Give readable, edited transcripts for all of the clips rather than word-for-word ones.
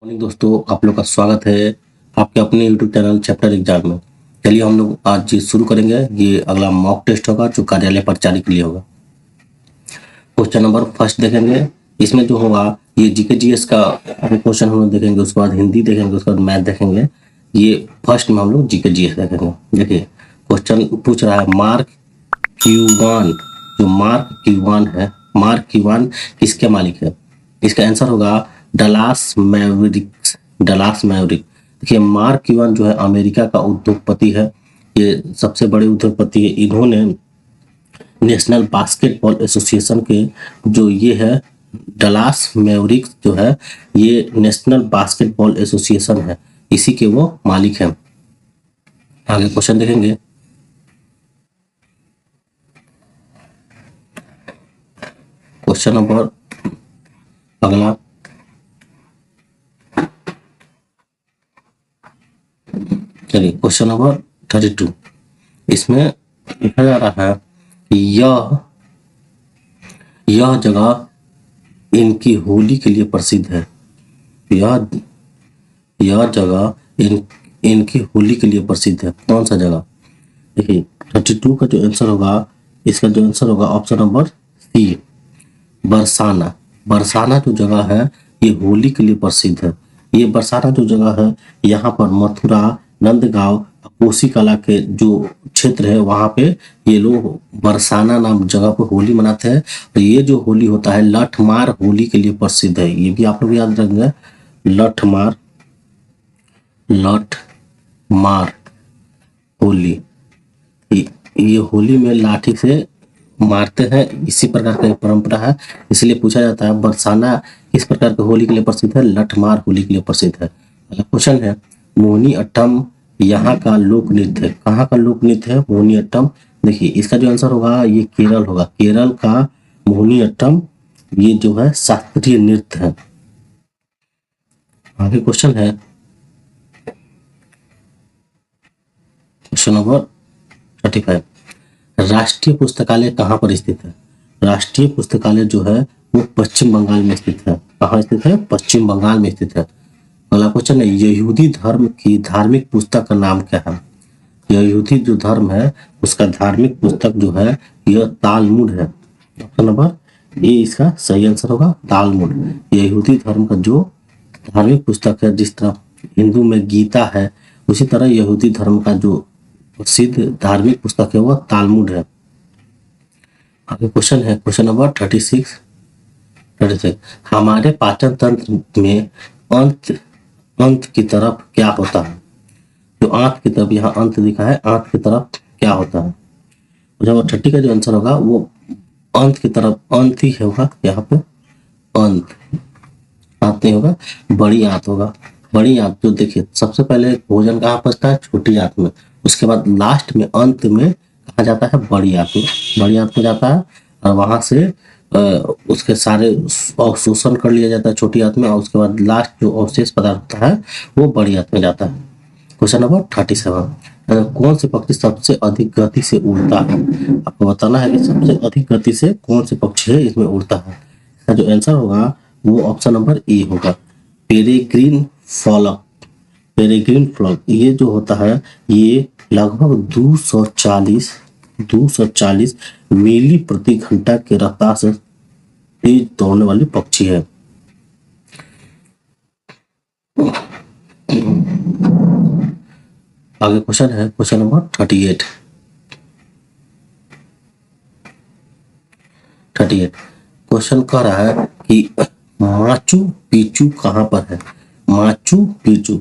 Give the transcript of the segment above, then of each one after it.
Morning दोस्तों, आप लोग का स्वागत है आपके अपने यूट्यूब चैनल चैप्टर एग्जाम में। चलिए हम लोग आज शुरू करेंगे। ये अगला मॉक टेस्ट होगा जो कार्यालय परिचारी के लिए होगा। क्वेश्चन नंबर फर्स्ट देखेंगे। इसमें जो होगा ये जीके जीएस का क्वेश्चन हम लोग देखेंगे, उसके बाद हिंदी देखेंगे, उसके बाद मैथ देखेंगे। ये फर्स्ट में हम लोग जीके जीएस देखेंगे। देखिए क्वेश्चन पूछ रहा है मार्क क्यूवान। जो मार्क क्यूवान है, मार्क क्यूवान किसके मालिक है? इसका आंसर होगा डलास मैवरिक्स। Dallas Maverick. देखिए मार्क क्यूवान जो है अमेरिका का उद्योगपति है। ये सबसे बड़े उद्योगपति है। इन्होंने नेशनल बास्केटबॉल एसोसिएशन के जो ये है डलास मैवरिक्स जो है ये नेशनल बास्केटबॉल एसोसिएशन है, इसी के वो मालिक हैं। आगे क्वेश्चन देखेंगे। क्वेश्चन नंबर अगला चलिए क्वेश्चन नंबर 32। इसमें लिखा जा रहा है कि यह जगह इनकी होली के लिए प्रसिद्ध है। यह जगह इनकी होली के लिए प्रसिद्ध है। कौन सा जगह? देखिए 32 का जो आंसर होगा, इसका जो आंसर होगा option number C, Barsana. Barsana जो जगह है ये होली के लिए प्रसिद्ध है। ये बरसाना जो जगह है यहाँ पर मथुरा, नंदगांव, कोसी कला के जो क्षेत्र है वहां पे ये लोग बरसाना नाम जगह पर होली मनाते हैं। और ये जो होली होता है लठमार होली के लिए प्रसिद्ध है। ये भी आप लोग याद रखेंगे, लठमार होली। ये होली में लाठी से मारते हैं, इसी प्रकार का एक परंपरा है। इसलिए पूछा जाता है बरसाना किस प्रकार की होली के लिए प्रसिद्ध है? लठमार होली के लिए प्रसिद्ध है। अगला क्वेश्चन है मोहिनी अट्टम यहाँ का लोक नृत्य है। कहाँ का लोक नृत्य है मोहिनी अट्टम? देखिए इसका जो आंसर होगा ये केरल होगा। केरल का मोहिनी अट्टम ये जो है शास्त्रीय नृत्य है। आगे क्वेश्चन है क्वेश्चन नंबर 35। राष्ट्रीय पुस्तकालय कहाँ पर स्थित है? राष्ट्रीय पुस्तकालय जो है वो पश्चिम बंगाल में स्थित है। कहाँ स्थित है? पश्चिम बंगाल में स्थित है। अगला क्वेश्चन है यहूदी धर्म की धार्मिक पुस्तक का नाम क्या है? यहूदी जो धर्म है उसका धार्मिक पुस्तक जो है यह तालमुड है। ऑप्शन नंबर ए इसका सही आंसर होगा, तालमुड। यहूदी धर्म का जो धार्मिक पुस्तक है, जिस तरह हिंदू में गीता है उसी तरह यहूदी धर्म का जो प्रसिद्ध धार्मिक पुस्तक है वह तालमुड है। आगे क्वेश्चन है क्वेश्चन नंबर 36। हमारे पाचन तंत्र में अंत की तरफ क्या होता है? जो आंत की तरफ यहाँ अंत लिखा है, आंत की तरफ क्या होता है? जब 30 का जो आंसर होगा वो अंत की तरफ अंत ही होगा। यहाँ पे अंत नहीं होगा, बड़ी आंत होगा। बड़ी आंत जो देखिए सबसे पहले भोजन कहाँ पचता है? छोटी आंत में। उसके बाद लास्ट में अंत में कहा जाता है बड़ी आंत में। बड़ी आंत में जाता है और वहां से उसके सारे अवशोषण कर लिया जाता है छोटी आंत में, और उसके बाद लास्ट जो अवशेष पदार्थ होता है वो बड़ी आंत में जाता है। Question number 37। कौन से पक्षी सबसे अधिक गति से उड़ता है? आपको बताना है कि सबसे अधिक गति से कौन से पक्षी है इसमें उड़ता है। इसका जो आंसर होगा वो ऑप्शन नंबर ए होगा, पेरेग्रीन फ्लॉक। पेरेग्रीन फ्लॉक ये जो होता है ये लगभग 240 मीली प्रति घंटा के रफ्तार से तेज दौड़ने वाली पक्षी है। आगे क्वेश्चन है क्वेश्चन नंबर 38। क्वेश्चन कह रहा है कि माचू पिचू कहाँ पर है? माचू पिचू,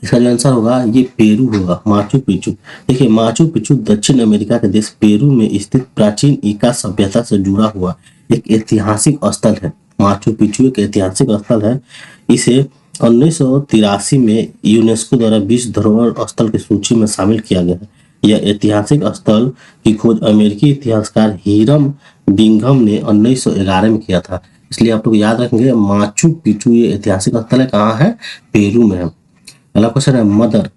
इसका जो आंसर होगा ये पेरू होगा, माचू पिचू। देखिए माचू पिचू दक्षिण अमेरिका के देश पेरू में स्थित प्राचीन इंका सभ्यता से जुड़ा हुआ एक ऐतिहासिक स्थल है। माचू पिचू एक ऐतिहासिक स्थल है। इसे 1983 में यूनेस्को द्वारा विश्व धरोहर स्थल की सूची में शामिल किया गया है। यह ऐतिहासिक स्थल की खोज अमेरिकी इतिहासकार हिरम बिंघम ने 1911 में किया था। इसलिए आप लोग याद रखेंगे माचू पिचू ये ऐतिहासिक स्थल है। कहाँ है? पेरू में है। अगला क्वेश्चन है मदर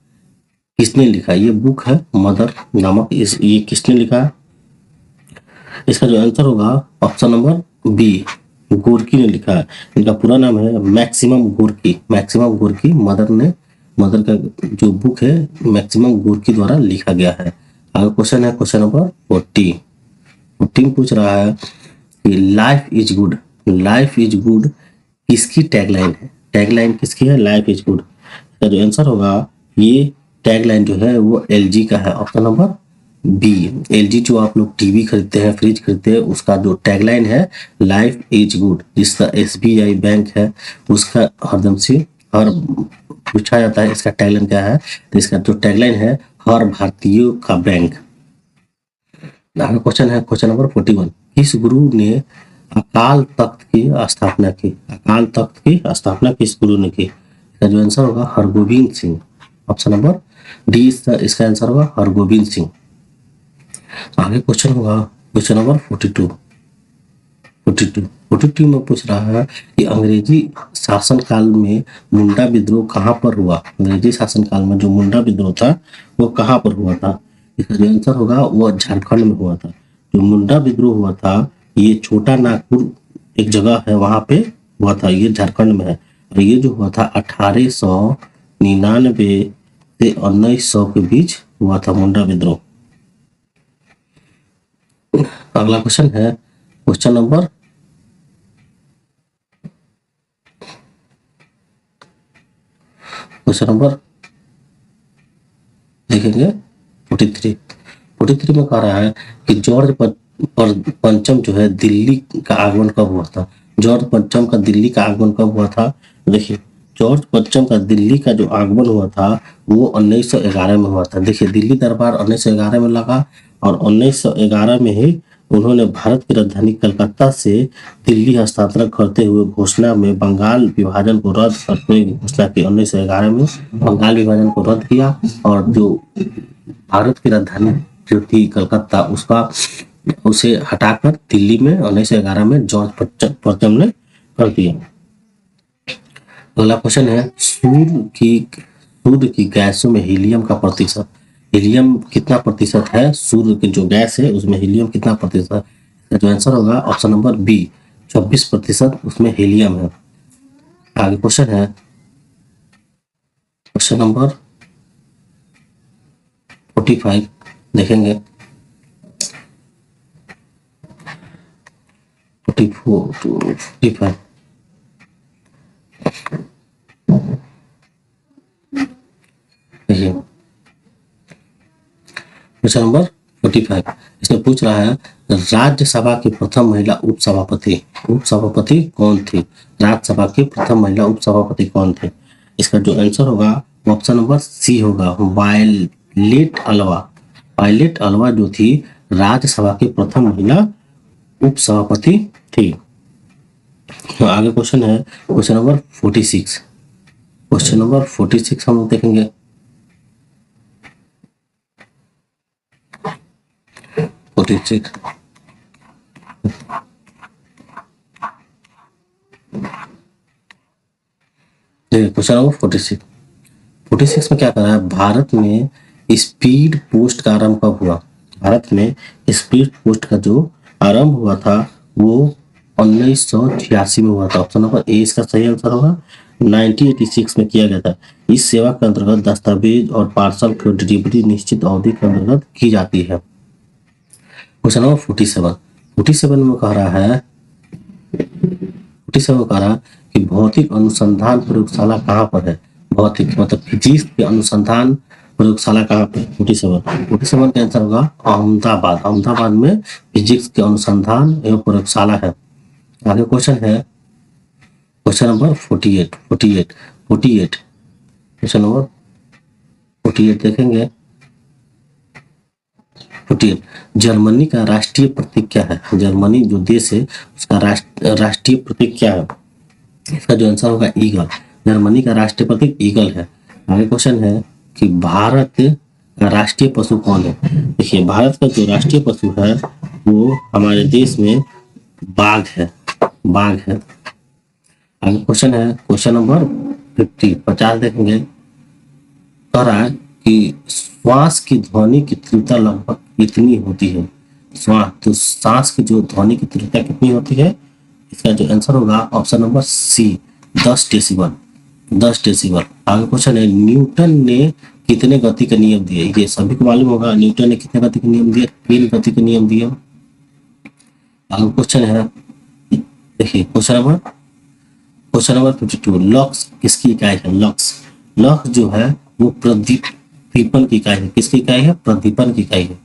किसने लिखा? ये बुक है मदर नामक, ये किसने लिखा है? इसका जो आंसर होगा ऑप्शन नंबर बी, गोर्की ने लिखा है। इनका पूरा नाम है maximum Gorky. Maximum Gorky mother का जो बुक है मैक्सिमम गोर्की द्वारा लिखा गया है। अगला क्वेश्चन है क्वेश्चन नंबर 14 पूछ रहा है कि life is good. Life is good किसकी टैगलाइन है? टैगलाइन किसकी है? Life is good. इसका जो आंसर होगा ये टैगलाइन जो है वो एलजी का है, ऑप्शन नंबर बी। एलजी जो आप लोग टीवी खरीदते हैं, फ्रिज खरीदते हैं, उसका जो टैगलाइन है लाइफ इज गुड। जिसका एसबीआई बैंक है उसका हरदम से हर पूछा जाता है इसका टैगलाइन क्या है, तो इसका जो टैगलाइन है हर भारतीयों का बैंक। अगला क्वेश्चन है क्वेश्चन नंबर 41। किस गुरु ने अकाल तख्त की स्थापना की? अकाल तख्त की स्थापना किस गुरु ने की? इसका जो आंसर होगा Hargovind Singh, option number D इसका आंसर होगा हरगोविंद सिंह। आगे क्वेश्चन होगा क्वेश्चन नंबर 42 में पूछ रहा है कि अंग्रेजी शासन काल में मुंडा विद्रोह कहाँ पर हुआ? अंग्रेजी शासन काल में जो मुंडा विद्रोह था वो कहाँ पर हुआ था? इसका जो आंसर होगा वो झारखंड में हुआ था। जो मुंडा विद्रोह हुआ था ये छोटा नागपुर एक जगह है वहां पे हुआ था, ये झारखंड में है। और ये जो हुआ था 1899 से 1900 के बीच हुआ था मुंडा विद्रोह। अगला क्वेश्चन है क्वेश्चन नंबर 43 में कह रहा है कि जॉर्ज पंचम जो है दिल्ली का आगमन कब हुआ था? जॉर्ज पंचम का दिल्ली का आगमन कब हुआ था? देखिए जॉर्ज पंचम का दिल्ली का जो आगमन हुआ था वो 1911 में हुआ था। देखिए दिल्ली दरबार 1911 में लगा और 1911 में ही उन्होंने भारत की राजधानी कलकत्ता से दिल्ली हस्तांतरण करते हुए घोषणा में बंगाल विभाजन को रद्द करते हुए घोषणा की। 1911 में बंगाल विभाजन को रद्द किया और जो भारत की राजधानी जो थी कलकत्ता उसे हटाकर दिल्ली में 1911 में जॉर्ज पंचम ने कर दिया। अगला क्वेश्चन है सूर्य की गैसों में हीलियम का प्रतिशत। हीलियम कितना प्रतिशत है? सूर्य की जो गैस है उसमें हीलियम कितना प्रतिशत है? इसका जो आंसर होगा ऑप्शन नंबर बी 26% उसमें हीलियम है। आगे क्वेश्चन है क्वेश्चन नंबर 45 देखेंगे। 45 देखिए क्वेश्चन नंबर 45 इसमें पूछ रहा है राज्यसभा की प्रथम महिला उपसभापति कौन थी? राज्यसभा की प्रथम महिला उपसभापति कौन थे? इसका जो आंसर होगा ऑप्शन नंबर सी होगा वायलेट अल्वा। वायलेट अल्वा जो थी राज्यसभा की प्रथम महिला उपसभापति थी। तो आगे क्वेश्चन है क्वेश्चन नंबर 46। क्वेश्चन नंबर 46 हम लोग देखेंगे। 46 क्वेश्चन नंबर 46 में क्या कर रहा है? भारत में स्पीड पोस्ट का आरंभ कब हुआ? भारत में स्पीड पोस्ट का जो आरंभ हुआ था वो 1986 में हुआ था। ऑप्शन नंबर ए इसका सही आंसर होगा। 1986 में किया गया था। इस सेवा के अंतर्गत दस्तावेज और पार्सल की डिलीवरी निश्चित अवधि के अंतर्गत की जाती है। क्वेश्चन नंबर 47 में कह रहा है कि भौतिक अनुसंधान प्रयोगशाला कहाँ पर है? भौतिक मतलब फिजिक्स के अनुसंधान प्रयोगशाला कहाँ पे? 47 का आंसर होगा अहमदाबाद में फिजिक्स के अनुसंधान एवं प्रयोगशाला है। आगे क्वेश्चन है क्वेश्चन नंबर 48 क्वेश्चन नंबर 48 देखेंगे। 48 जर्मनी का राष्ट्रीय प्रतीक क्या है? जर्मनी जो देश है उसका राष्ट्रीय प्रतीक क्या है? इसका जो आंसर होगा ईगल। जर्मनी का राष्ट्रीय प्रतीक ईगल है। आगे क्वेश्चन है कि भारत का राष्ट्रीय पशु कौन है? देखिए भारत का जो राष्ट्रीय पशु है वो हमारे देश में बाघ है। आगे क्वेश्चन है क्वेश्चन नंबर 50 देखेंगे। कह रहा है कि श्वास की ध्वनि की तीव्रता लगभग कितनी होती है? तो सांस की जो ध्वनि की तीव्रता कितनी होती है? इसका जो आंसर होगा option number C 10 decibel. 10 decibel. आगे क्वेश्चन है, न्यूटन ने कितने गति के नियम दिए? ये सभी को मालूम होगा, न्यूटन ने कितने गति के नियम दिए? 3 गति के नियम दिए। आगे क्वेश्चन है, देखिए क्वेश्चन नंबर 52, लक्स किसकी इकाई है? लक्स, लक्स जो है वो प्रदीपन की इकाई है। किसकी इकाई है? प्रदीपन की इकाई है।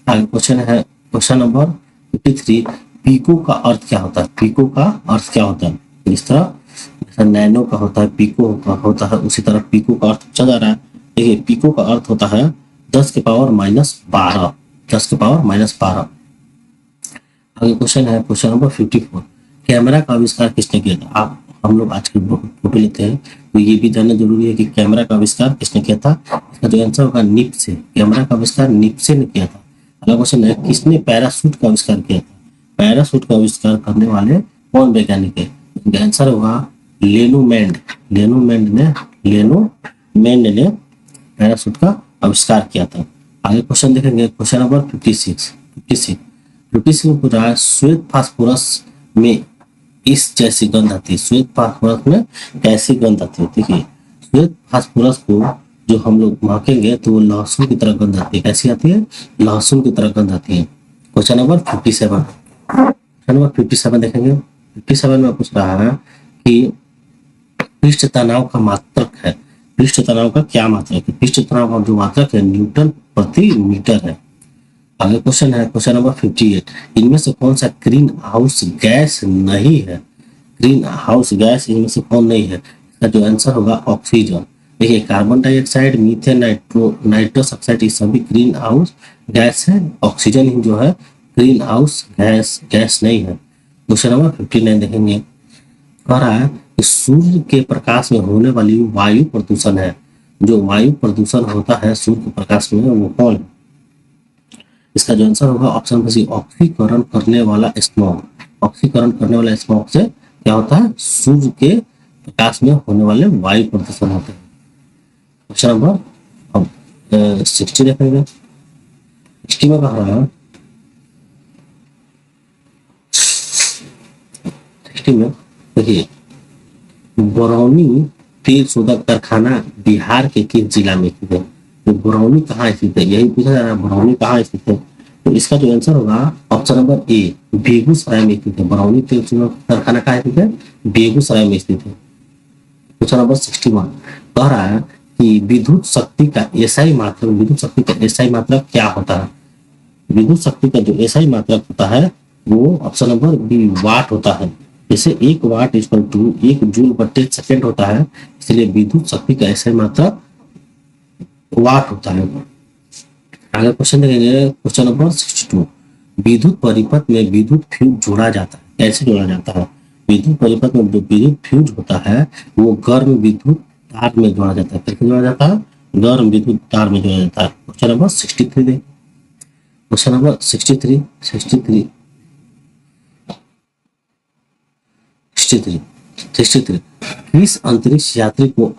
आगे क्वेश्चन है, क्वेश्चन नंबर 53, पीको का अर्थ क्या होता है? पीको का अर्थ क्या होता है? इस तरह जैसा नैनो का होता है, पीको का होता है, उसी तरह पीको का अर्थ चल जा रहा है। देखिए पीको का अर्थ होता है 10⁻⁻12। 10⁻12। आगे क्वेश्चन है, क्वेश्चन नंबर 54, कैमरा का आविष्कार किसने किया था? आप हम लोग आजकल फोटो लेते हैं तो ये भी जानना जरूरी है कि कैमरा का आविष्कार किसने किया था। इसका जो आंसर होगा निप्से। कैमरा का आविष्कार निप्से ने किया था। अगला क्वेश्चन है, किसने पैराशूट का आविष्कार किया था? पैराशूट का आविष्कार करने वाले कौन वैज्ञानिक है? इनका आंसर होगा लेनोमैंड। लेनोमैंड ने पैराशूट का आविष्कार किया था। आगे क्वेश्चन देखेंगे, क्वेश्चन नंबर 56 में पूछा है, श्वेत फास्फोरस में इस जैसी गंध आती है। श्वेत फास्फोरस में कैसी गंध आती है? देखिए श्वेत फास्फोरस को जो हम लोग महकेंगे तो वो लहसुन की तरह गंध आती है। कैसी आती है? लहसुन की तरह गंध आती है। क्वेश्चन नंबर 57 देखेंगे। 57 में पूछ रहा है कि पृष्ठ तनाव का मात्रक है। पृष्ठ तनाव का क्या मात्रक है? पृष्ठ तनाव का जो मात्रक है न्यूटन प्रति मीटर है। आगे क्वेश्चन है, क्वेश्चन नंबर 58, इनमें से कौन सा ग्रीन हाउस गैस नहीं है? ग्रीन हाउस गैस इनमें से कौन नहीं है? इसका जो आंसर होगा ऑक्सीजन। देखिए carbon dioxide, methane, nitrous oxide ये सभी ग्रीन हाउस गैस है। ऑक्सीजन ही जो है ग्रीन हाउस गैस नहीं है। क्वेश्चन नंबर 59 देखेंगे। कह रहा है कि सूर्य के प्रकाश में होने वाली वायु प्रदूषण है। जो वायु प्रदूषण होता है सूर्य के प्रकाश में वो कौन है? इसका जो आंसर होगा ऑप्शन नंबर सी ऑक्सीकरण करने वाला स्मॉग। ऑक्सीकरण करने वाला स्मॉग से क्या होता है? सूर्य के प्रकाश में होने वाले वायु प्रदूषण होते हैं। क्वेश्चन नंबर 60 देखेंगे। 60 में कह रहा है, 60 में देखिए बरौनी तेल शोधक कारखाना बिहार के किस जिला में स्थित है? तो बरौनी कहाँ स्थित है यही पूछा जा रहा है। बरौनी कहाँ स्थित है? तो इसका जो आंसर होगा ऑप्शन नंबर ए बेगूसराय में स्थित है। बरौनी तेल शोधक कारखाना कहाँ स्थित है? बेगूसराय में स्थित है। क्वेश्चन नंबर 61 कह रहा है कि विद्युत शक्ति का एसआई मात्रक क्या होता है? विद्युत शक्ति का जो एसआई मात्रक होता है वो ऑप्शन नंबर बी वाट होता है। जैसे 1 वाट इक्वल टू 1 जूल बटे सेकेंड होता है, इसलिए विद्युत शक्ति का एसआई मात्रक वाट होता है। आगे क्वेश्चन देखेंगे, क्वेश्चन नंबर 62, विद्युत परिपथ में विद्युत फ्यूज जोड़ा जाता है। कैसे जोड़ा जाता है? विद्युत परिपथ में जो विद्युत फ्यूज होता है वो गर्म विद्युत तार में जोड़ा जाता है। कैसे जोड़ा जाता है? गर्म विद्युत तार में जोड़ा जाता है। क्वेश्चन नंबर 63 दे। क्वेश्चन नंबर 63 किस अंतरिक्ष यात्री को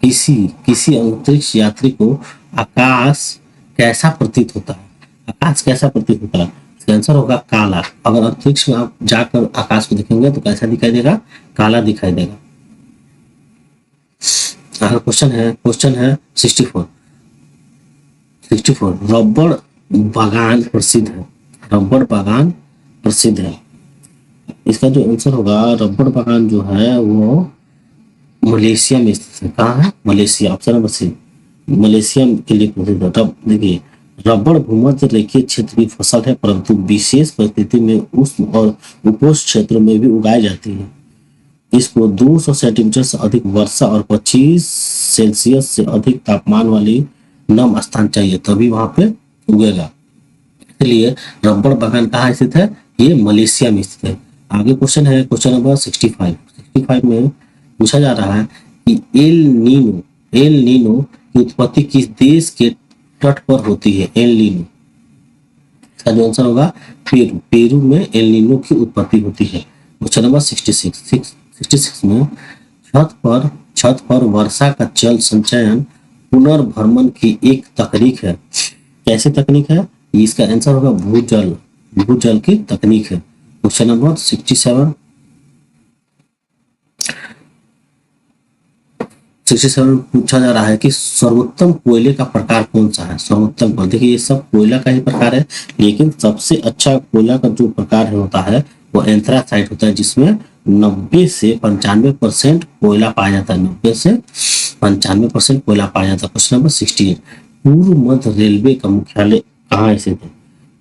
किसी अंतरिक्ष यात्री को आकाश कैसा प्रतीत होता है? आकाश कैसा प्रतीत होता है? इसका आंसर होगा काला। अगर अंतरिक्ष में आप जाकर आकाश को देखेंगे तो कैसा दिखाई देगा? काला दिखाई देगा। अगर क्वेश्चन है 64 रबड़ बागान प्रसिद्ध है। रबड़ बागान प्रसिद्ध है। इसका जो आंसर होगा रबड़ बागान जो है वो मलेशिया में स्थित है। कहाँ है? Malaysia. Option number C Malaysia के लिए प्रसिद्ध है। तब देखिए रबड़ भूमध्य रेखीय क्षेत्र की फसल है, परंतु विशेष परिस्थिति में उष्ण और उपोष्ण क्षेत्रों में भी उगाई जाती है। इसको 200 सेंटीमीटर से अधिक वर्षा और 25 सेल्सियस से अधिक तापमान वाली नम स्थान चाहिए, तभी वहां पे उगेगा। इसलिए रबड़ बागान कहाँ स्थित है? ये मलेशिया में स्थित है। आगे क्वेश्चन है, क्वेश्चन नंबर 65 में पूछा जा रहा है कि एल नीनो की उत्पत्ति किस देश के तट पर होती है? एल नीनो, इसका जो आंसर होगा पेरू में एल नीनो की उत्पत्ति होती है। क्वेश्चन नंबर 66 में छत पर वर्षा का जल संचयन पुनर्भरण की एक तकनीक है। कैसे तकनीक है? इसका आंसर होगा भूजल की तकनीक है। क्वेश्चन नंबर 67 पूछा जा रहा है कि सर्वोत्तम कोयले का प्रकार कौन सा है। सर्वोत्तम कोयला, देखिए ये सब कोयला का ही प्रकार है, लेकिन सबसे अच्छा कोयला का जो प्रकार है होता है वो एंथ्रासाइट होता है, जिसमें 90 से 95% कोयला पाया जाता है। 90 से 95% कोयला पाया जाता है। क्वेश्चन नंबर 68, पूर्व मध्य रेलवे का मुख्यालय कहाँ स्थित है।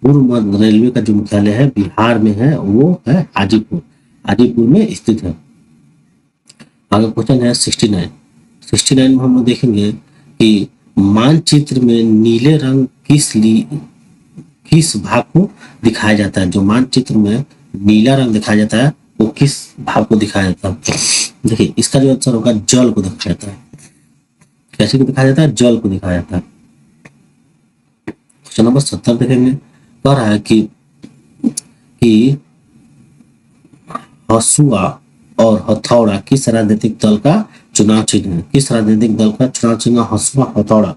पूर्व मध्य रेलवे का जो मुख्यालय है बिहार में है, वो है हाजीपुर, हाजीपुर में स्थित है। आगे क्वेश्चन है 69 में हम लोग देखेंगे कि मानचित्र में नीले रंग किस भाग को दिखाया जाता है। जो मानचित्र में नीला रंग दिखाया जाता है वो किस भाग को दिखाया जाता है। देखिए इसका जो आंसर होगा जल को दिखाया जाता है। कैसे को दिखाया जाता है? जल को दिखाया जाता है। क्वेश्चन नंबर 70 देखेंगे, कह रहा है कि हसुआ और हथौड़ा किस राजनीतिक दल का चुनाव चिन्ह है। किस राजनीतिक दल का चुनाव चिन्ह हसुआ हथौड़ा।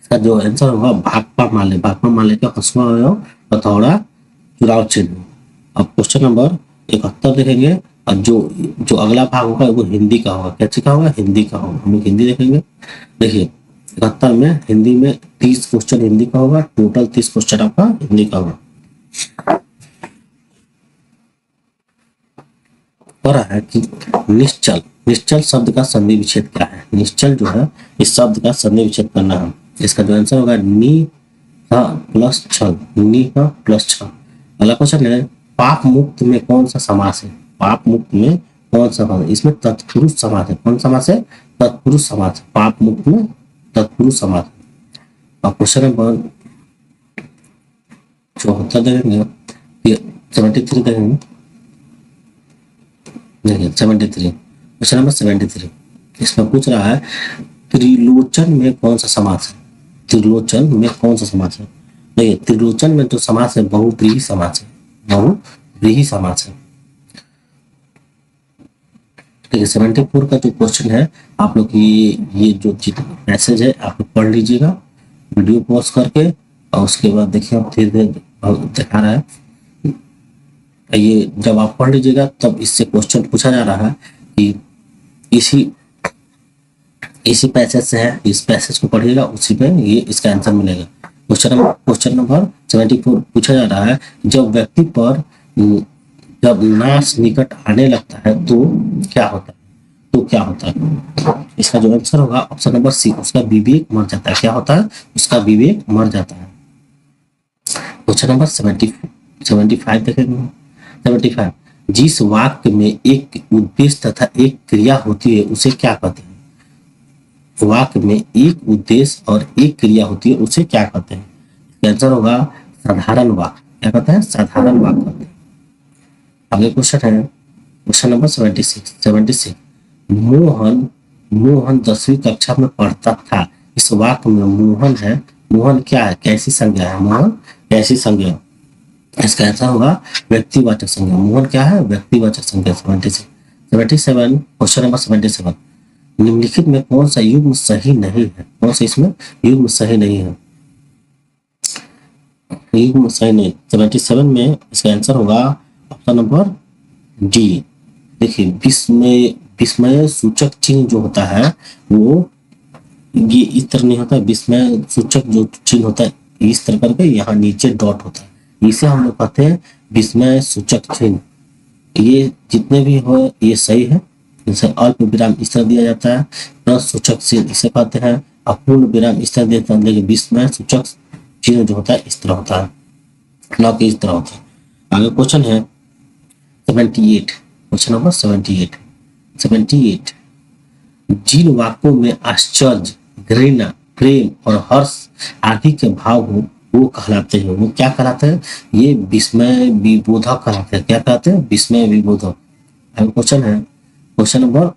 इसका जो आंसर होगा भाकपा माले का हसुआ और हथौड़ा चुनाव चिन्ह। अब क्वेश्चन नंबर 71 देखेंगे, और जो अगला भाग होगा वो हिंदी का होगा। कैसे का होगा? हिंदी का होगा। हम लोग हिंदी देखेंगे। देखिए 71 में हिंदी में 30 क्वेश्चन हिंदी का होगा। टोटल 30 क्वेश्चन आपका हिंदी का होगा। हो रहा है कि निश्चल शब्द का संधि विच्छेद क्या है। निश्चल जो है इस शब्द का संधि विच्छेद करना है। इसका जो आंसर होगा नी प्लस छल, नी प्लस छल। अगला क्वेश्चन है पाप मुक्त में कौन सा समास है। पाप मुक्त में कौन सा समास है? इसमें तत्पुरुष समास है। कौन समास है? तत्पुरुष समास है। पाप मुक्त में तत्पुरुष समास है। और क्वेश्चन नंबर 74 देखेंगे, 73 देखेंगे। देखिए 73, क्वेश्चन नंबर 73 इसमें पूछ रहा है त्रिलोचन में कौन सा समास है। त्रिलोचन में कौन सा समास है? देखिए त्रिलोचन में जो समास है बहुव्रीहि समास है। बहुव्रीहि समास है। देखिए 74 का जो क्वेश्चन है आप लोग ये जो मैसेज है आप लोग पढ़ लीजिएगा वीडियो पॉज करके, और उसके बाद देखिए आप धीरे दिखा रहा है। ये जब आप पढ़ लीजिएगा तब इससे क्वेश्चन पूछा जा रहा है कि इसी पैसेज से है, इस पैसेज को पढ़िएगा उसी पे ये इसका आंसर मिलेगा। क्वेश्चन नंबर 74 पूछा जा रहा है जब व्यक्ति पर जब नाश निकट आने लगता है तो क्या होता है? इसका जो आंसर होगा ऑप्शन नंबर सी, उसका विवेक मर जाता है। क्या होता है? उसका विवेक मर जाता है। क्वेश्चन नंबर 75 देखेंगे। 75 जिस वाक्य में एक उद्देश्य तथा एक क्रिया होती है उसे क्या कहते हैं। वाक्य में एक उद्देश्य और एक क्रिया होती है उसे क्या कहते हैं? इसका आंसर होगा साधारण वाक्य। क्या कहते हैं? साधारण वाक्य कहते हैं। आगे क्वेश्चन है क्वेश्चन नंबर 76। मोहन 10वीं कक्षा में पढ़ता था। इस वाक्य में मोहन है, मोहन क्या है? कैसी संज्ञा है? मोहन कैसी संज्ञा? इसका आंसर होगा व्यक्तिवाचक संज्ञा। मोहन क्या है? व्यक्तिवाचक संज्ञा। 77 क्वेश्चन नंबर 77 निम्नलिखित में कौन सा युग्म सही नहीं है। कौन सा इसमें युग्म सही नहीं है? युग्म सही नहीं। 77 में इसका आंसर होगा ऑप्शन नंबर डी। देखिए विस्मय सूचक चिन्ह जो होता है वो ये इस तरह नहीं होता। विस्मय सूचक जो चिन्ह होता है इस तरह करके यहाँ नीचे डॉट होता है, इसे हम लोग कहते हैं विस्मय सूचक चिन्ह। ये जितने भी हो ये सही है। जैसे अल्प विराम इस तरह दिया जाता है, प्लस सूचक चिन्ह इसे कहते हैं, अपूर्ण विराम इस तरह देते हैं, लेकिन विस्मय सूचक चिन्ह जो होता है इस तरह होता है, न कि इस तरह होता है। आगे क्वेश्चन है 78, क्वेश्चन नंबर 78 जिन वाक्यों में आश्चर्य, घृणा, प्रेम और हर्ष आदि के भाव हो वो कहलाते हैं। वो क्या कहलाते हैं? ये विस्मय विबोधक कहलाते हैं। क्या कहलाते हैं? विस्मय विबोधक। क्वेश्चन है क्वेश्चन नंबर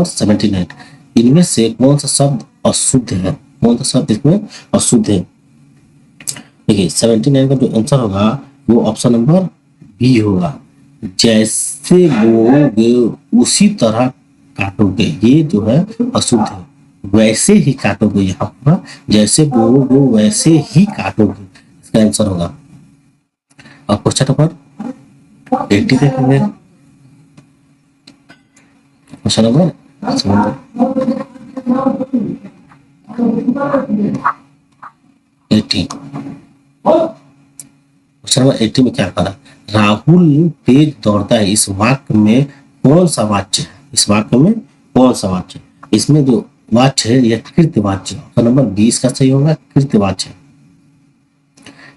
79 इनमें से कौन सा शब्द अशुद्ध है? कौन सा शब्द इसमें अशुद्ध है? देखिए 79 का जो आंसर होगा वो ऑप्शन नंबर बी होगा। जैसे बोओगे उसी तरह काटोगे, ये जो है अशुद्ध है। वैसे ही काटोगे, यहाँ पर जैसे बोओगे वैसे ही काटोगे, इसका आंसर होगा। और क्वेश्चन नंबर 80 देखेंगे। क्वेश्चन नंबर 80, क्वेश्चन नंबर 80 में क्या करा, राहुल तेज दौड़ता है, इस वाक्य में कौन सा वाच्य है, इस वाक्य में कौन सा वाच्य है? इसमें जो वाच्य है यह कृत्यवाच्य, ऑप्शन नंबर 20 का सही होगा, कृत्यवाच्य।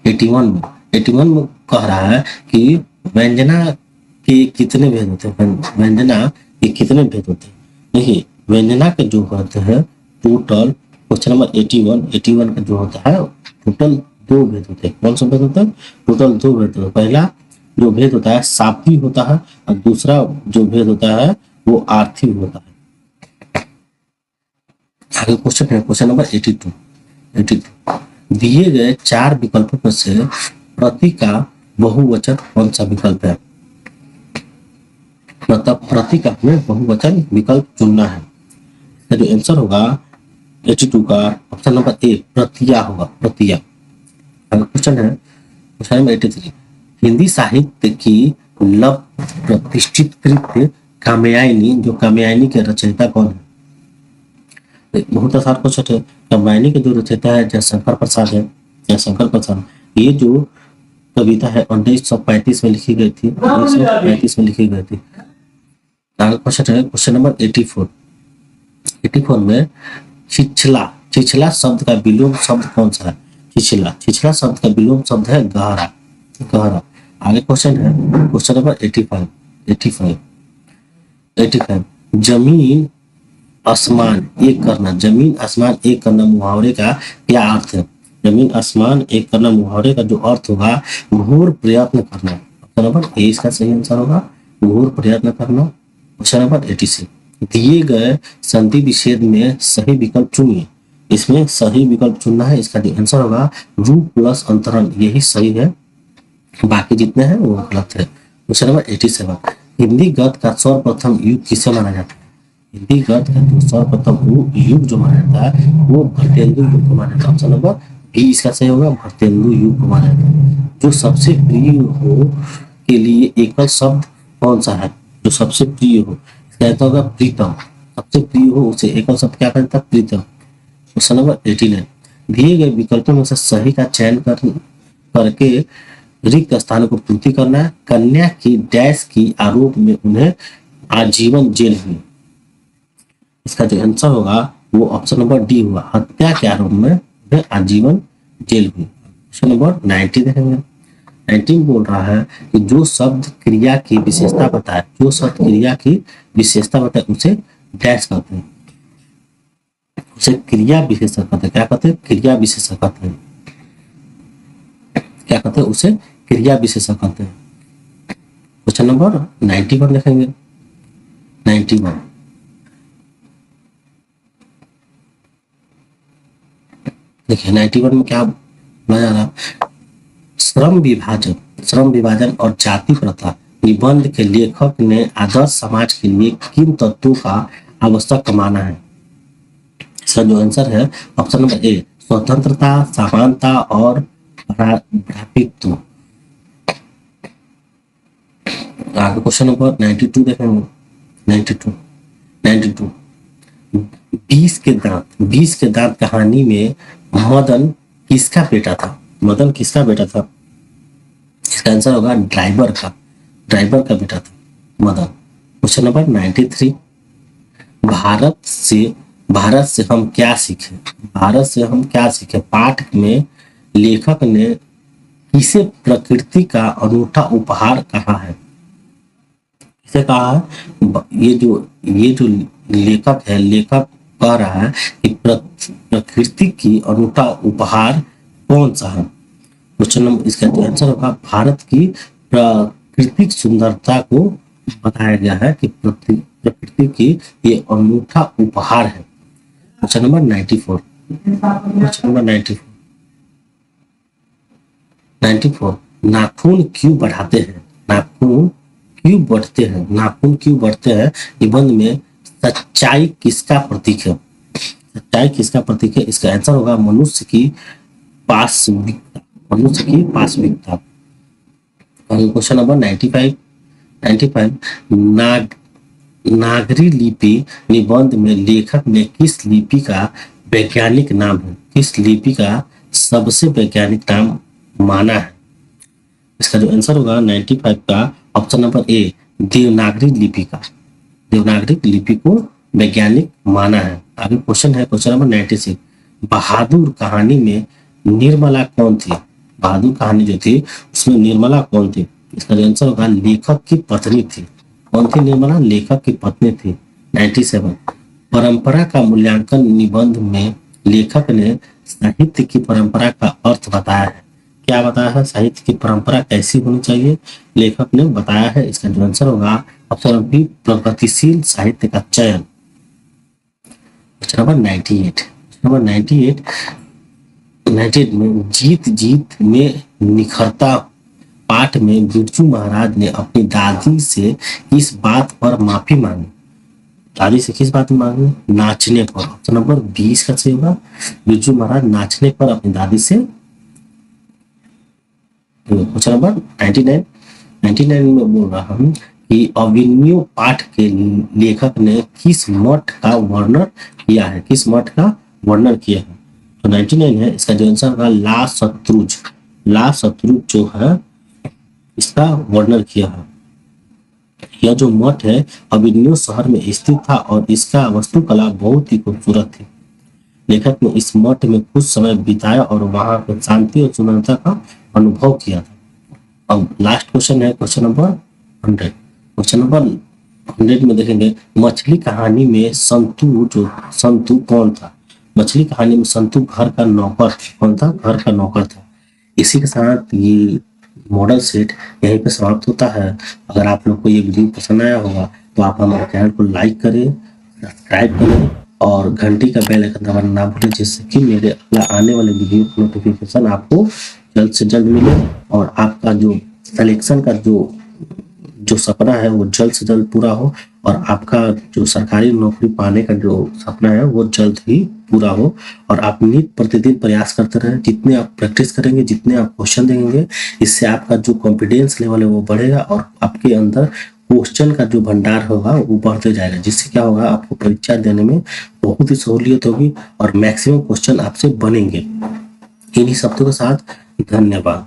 81 में 81 में कह रहा है कि व्यंजना के कितने भेद होते हैं, व्यंजना के कितने भेद होते हैं? देखिए व्यंजना के जो होते हैं टोटल, क्वेश्चन नंबर 81 का जो होता है टोटल 2 भेद होते हैं। कौन सा भेद होता है? टोटल 2 भेद होता है। पहला जो भेद होता है सापी होता है और दूसरा जो भेद होता है वो आर्थी होता है। आगे क्वेश्चन है, क्वेश्चन नंबर 82। दिए गए 4 विकल्पों में से प्रति का बहुवचन कौन सा विकल्प है? मतलब प्रति का हमें बहुवचन विकल्प चुनना है। इसका जो आंसर होगा 82 का ऑप्शन नंबर ए प्रतिया होगा, प्रतिया। अगला क्वेश्चन है, क्वेश्चन नंबर 83। हिंदी साहित्य की लव प्रतिष्ठित कृत्य कामयानी, जो कामयानी के रचयिता कौन है? बहुत आसान क्वेश्चन है। कामयानी के जो रचयिता है जयशंकर प्रसाद है, जयशंकर प्रसाद। ये जो कविता है 1935 में लिखी गई थी, 1935 में लिखी गई थी। अगला क्वेश्चन है, क्वेश्चन नंबर 84 में छिछला, छिछला शब्द का विलोम शब्द कौन सा है? छिछला, छिछला शब्द का विलोम शब्द है गहरा, गहरा। आगे क्वेश्चन है, क्वेश्चन नंबर 85। जमीन आसमान एक करना, जमीन आसमान एक करना मुहावरे का क्या अर्थ है? जमीन आसमान एक करना मुहावरे का जो अर्थ होगा घोर प्रयत्न करना। ऑप्शन नंबर ए इसका सही आंसर होगा, घोर प्रयत्न करना। Question number 86। दिए गए संधि विच्छेद में सही विकल्प चुनिए। इसमें सही विकल्प चुनना है, इसका जो आंसर होगा रूप प्लस अंतरण, यही सही है, बाकी जितने हैं वो गलत है। Question number 87। हिंदी गद्य का सर्वप्रथम युग किसे माना जाता है? हिंदी गद्य का जो सर्वप्रथम युग जो माना जाता है वो भरतेंदु युग को माना जाता है। ऑप्शन नंबर बी इसका सही होगा, भरतेंदु युग को माना जाता है। जो सबसे प्रिय हो के लिए एकल शब्द कौन सा है? जो सबसे प्रिय हो, इसका आंसर होगा प्रीतम। सबसे प्रिय हो उसे एकल शब्द क्या कहता है? प्रीतम। Question number 89। दिए गए विकल्पों में से सही का चयन करके रिक्त स्थानों को पूर्ति करना है। कन्या की डैश की आरोप में उन्हें आजीवन जेल हुई, इसका जो आंसर होगा वो ऑप्शन नंबर डी होगा, हत्या के आरोप में उन्हें आजीवन जेल हुई। क्वेश्चन नंबर 90 देखेंगे। 19 बोल रहा है कि जो शब्द क्रिया की विशेषता बताए, जो शब्द क्रिया की विशेषता बताए उसे डैश कहते हैं, उसे क्रिया विशेषक कहते हैं। क्या कहते हैं? क्रिया विशेषक कहते हैं। क्या कहते हैं? उसे क्रिया विशेषक कहते हैं। क्वेश्चन नंबर 91 देखेंगे। 91 देखिए 91 में क्या बोला जा रहा? श्रम विभाजन और जाति प्रथा निबंध के लेखक ने आदर्श समाज के लिए किन तत्वों का आवश्यक माना है? इसका जो आंसर है ऑप्शन नंबर ए स्वतंत्रता, समानता और भ्रातृत्व। आगे क्वेश्चन नंबर 92 देखेंगे। 92 बीस के दांत कहानी में मदन किसका बेटा था? मदन किसका बेटा था? इसका आंसर होगा ड्राइवर का, ड्राइवर का बेटा था मदन। Question number 93। भारत से हम क्या सीखे? भारत से हम क्या सीखे पाठ में लेखक ने किसे प्रकृति का अनूठा उपहार कहा है? किसे कहा है? ये जो लेखक है, लेखक कह रहा है कि प्रकृति की अनूठा उपहार कौन सा है? क्वेश्चन नंबर इसका आंसर होगा भारत की प्राकृतिक सुंदरता को बताया गया है कि प्रकृति की ये अनूठा उपहार है। Question number 94। क्वेश्चन नंबर 94 नाखून क्यों बढ़ाते हैं? नाखून क्यों बढ़ते हैं? नाखून क्यों बढ़ते हैं निबंध में सच्चाई किसका प्रतीक है? सच्चाई किसका प्रतीक है? इसका आंसर होगा मनुष्य की पाशविकता, मनुष्य की पाशविकता। क्वेश्चन नंबर 95 नागरी लिपि निबंध में लेखक ने किस लिपि का वैज्ञानिक नाम है, किस लिपि का सबसे वैज्ञानिक नाम माना है? इसका जो आंसर होगा 95 का ऑप्शन नंबर ए, देवनागरी लिपि का, देवनागरी लिपि को वैज्ञानिक माना है। आगे क्वेश्चन है क्वेश्चन नंबर 96, बहादुर कहानी में निर्मला कौन थी? बहादुर कहानी जो थी उसमें निर्मला कौन थी? इसका जो आंसर होगा लेखक की पत्नी थी। कौन थी निर्मला? लेखक की पत्नी थी। 97, परंपरा का मूल्यांकन निबंध में लेखक ने साहित्य की परंपरा का अर्थ बताया है। क्या बताया है? साहित्य की परंपरा कैसी होनी चाहिए लेखक ने बताया है। इसका जो आंसर होगा ऑप्शन बी, प्रगतिशील साहित्य का चयन। क्वेश्चन नंबर 98 में जीत जीत में निखरता पाठ में बिरजू महाराज ने अपनी दादी से किस बात पर माफी मांगी? दादी से किस बात में मांगी? नाचने पर। ऑप्शन नंबर 20 का सही होगा, बिरजू महाराज नाचने पर अपनी दादी से। क्वेश्चन नंबर 99 में बोल रहा हूं कि अभिनव पाठ के लेखक ने किस मठ का वर्णन किया है? किस मठ का वर्णन किया है? तो 99 है, इसका जो आंसर होगा ला सत्रुज जो है इसका वर्णन किया है। यह जो मठ है अभिनव शहर में स्थित था और इसका वास्तुकला बहुत ही खूबसूरत थी। लेखक ने इस मठ में कुछ समय बिताया और वहां पर शांति और सुंदरता का अनुभव किया था। अब लास्ट क्वेश्चन है क्वेश्चन नंबर 100। क्वेश्चन नंबर 100 में देखेंगे मछली कहानी में संतु कौन था? मछली कहानी में संतु घर का नौकर कौन था? घर का नौकर था। इसी के साथ ये मॉडल सेट यहीं पे समाप्त होता है। अगर आप लोग को ये वीडियो पसंद आया होगा तो आप हमारे चैनल को लाइक करें, सब्सक्राइब करें और घंटी का बेल आइकन दबाना ना भूलें, जिससे कि मेरे अगला आने वाले वीडियो का नोटिफिकेशन आपको जल्द से जल्द मिले और आपका जो सिलेक्शन का जो सपना है वो जल्द से जल्द पूरा हो और आपका जो सरकारी नौकरी पाने का जो सपना है वो जल्द ही पूरा हो। और आप नित प्रतिदिन प्रयास करते रहें। जितने आप प्रैक्टिस करेंगे, जितने आप क्वेश्चन देंगे, इससे आपका जो कॉन्फिडेंस लेवल है वो बढ़ेगा और आपके अंदर क्वेश्चन का जो भंडार होगा वो बढ़ते जाएगा, जिससे क्या होगा आपको परीक्षा देने में बहुत ही सहूलियत होगी और मैक्सिमम क्वेश्चन आपसे बनेंगे। इन्हीं शब्दों के साथ धन्यवाद।